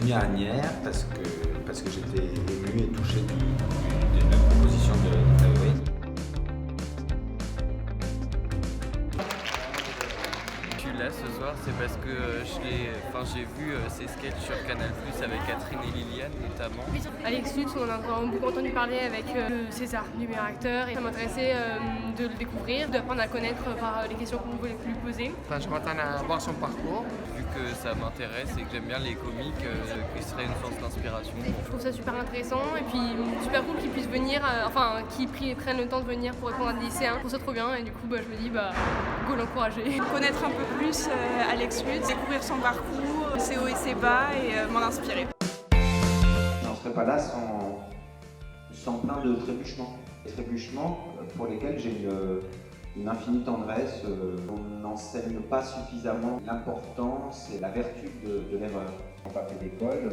venu à Asnières parce que j'étais ému et touché de la proposition de Fabrice. Je suis là ce soir, c'est parce que j'ai vu ces sketchs sur Canal+ avec Catherine et Liliane notamment. Alex Lutz, on en a beaucoup entendu parler avec le César du meilleur acteur et ça m'intéressait de le découvrir, d'apprendre à le connaître par les questions qu'on voulait lui poser. Enfin, je m'attends à voir son parcours. Vu que ça m'intéresse et que j'aime bien les comiques, qui serait une source d'inspiration. Je trouve ça super intéressant et puis super cool qu'ils puissent venir, qu'ils prennent le temps de venir pour répondre à des lycéens. Je trouve ça trop bien et du coup je me dis go l'encourager. Connaître un peu plus Alex Lutz, découvrir son parcours, ses hauts et ses bas et m'en inspirer. On ne serait pas là sans plein de trébuchements. Des trébuchements pour lesquels j'ai une infinie tendresse. On n'enseigne pas suffisamment l'importance et la vertu de l'erreur. On n'a pas fait d'école,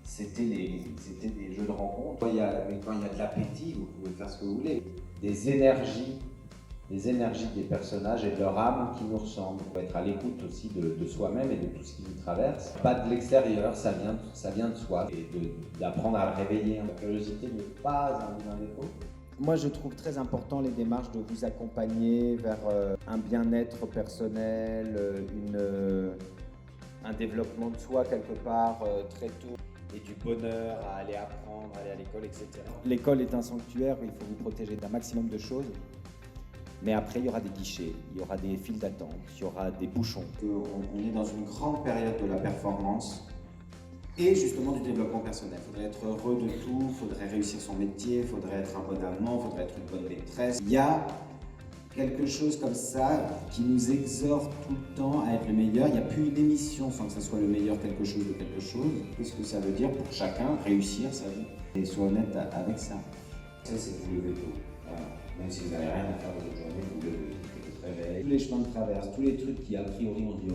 c'était des jeux de rencontre. Mais quand il y a de l'appétit, vous pouvez faire ce que vous voulez. Des énergies des personnages et de leur âme qui nous ressemblent. Il faut être à l'écoute aussi de soi-même et de tout ce qui nous traverse. Pas de l'extérieur, ça vient de soi. Et d'apprendre à le réveiller. La curiosité n'est pas un défaut. Moi, je trouve très important les démarches de vous accompagner vers un bien-être personnel, un développement de soi quelque part très tôt et du bonheur à aller apprendre, aller à l'école, etc. L'école est un sanctuaire où il faut vous protéger d'un maximum de choses. Mais après, il y aura des guichets, il y aura des files d'attente, il y aura des bouchons. On est dans une grande période de la performance et justement du développement personnel. Il faudrait être heureux de tout, il faudrait réussir son métier, il faudrait être un bon amant, il faudrait être une bonne maîtresse. Il y a quelque chose comme ça qui nous exhorte tout le temps à être le meilleur. Il n'y a plus une émission sans que ça soit le meilleur quelque chose de quelque chose. Qu'est-ce que ça veut dire pour chacun réussir sa vie? Et sois honnête avec ça. Ça, c'est vous lever tôt. Voilà. Même si vous n'avez rien à faire de votre journée, vous levez, réveillez. Tous les chemins de traverse, tous les trucs qui a priori on se dit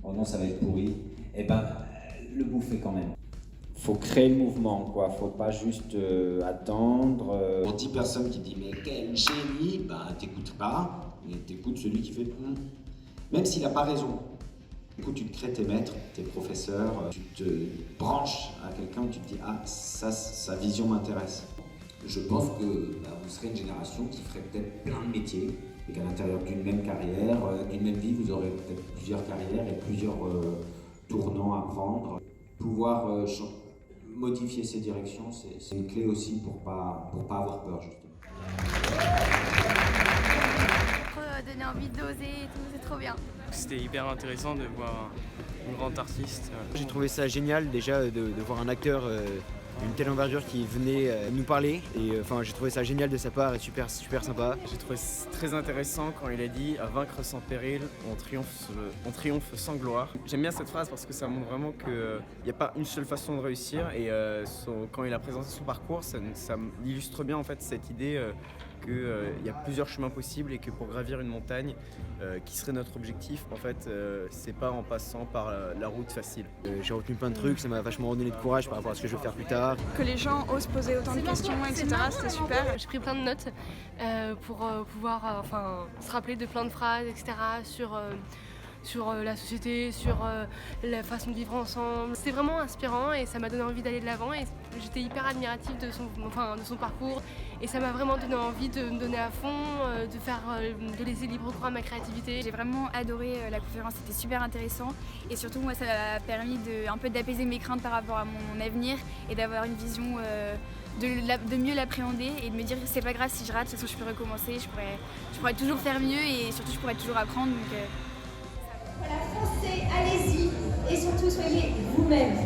oh non ça va être pourri, eh ben le bouffer quand même. Faut créer le mouvement, quoi. Faut pas juste attendre. Pour 10 personnes qui disent mais quel génie, t'écoutes pas, mais t'écoutes celui qui fait même s'il n'a pas raison. Du coup, tu te crées tes maîtres, tes professeurs, tu te branches à quelqu'un où tu te dis ça, sa vision m'intéresse. Je pense que vous serez une génération qui ferait peut-être plein de métiers et qu'à l'intérieur d'une même carrière, d'une même vie, vous aurez peut-être plusieurs carrières et plusieurs tournants à prendre. Pouvoir modifier ses directions, c'est une clé aussi pour pas avoir peur, justement. Donner envie d'oser et tout, c'est trop bien. C'était hyper intéressant de voir un grand artiste. J'ai trouvé ça génial déjà de voir un acteur d'une telle envergure qui venait nous parler et j'ai trouvé ça génial de sa part et super sympa. J'ai trouvé très intéressant quand il a dit « À vaincre sans péril, on triomphe sans gloire ». J'aime bien cette phrase parce que ça montre vraiment qu'il n'y a pas une seule façon de réussir et quand il a présenté son parcours, ça illustre bien en fait cette idée qu'il y a plusieurs chemins possibles et que pour gravir une montagne qui serait notre objectif, en fait, c'est pas en passant par la route facile. J'ai retenu plein de trucs, ça m'a vachement redonné de courage par rapport à ce que je veux faire plus tard. Que les gens osent poser autant de questions, etc. C'était super. J'ai pris plein de notes pour pouvoir se rappeler de plein de phrases, etc. sur la société, sur la façon de vivre ensemble. C'était vraiment inspirant et ça m'a donné envie d'aller de l'avant et j'étais hyper admirative de son parcours et ça m'a vraiment donné envie de me donner à fond, de laisser libre cours à ma créativité. J'ai vraiment adoré la conférence, c'était super intéressant et surtout moi ça m'a permis un peu d'apaiser mes craintes par rapport à mon avenir et d'avoir une vision de mieux l'appréhender et de me dire que c'est pas grave si je rate, de toute façon je peux recommencer, je pourrais toujours faire mieux et surtout je pourrais toujours apprendre. Voilà, foncez, allez-y et surtout soyez vous-même.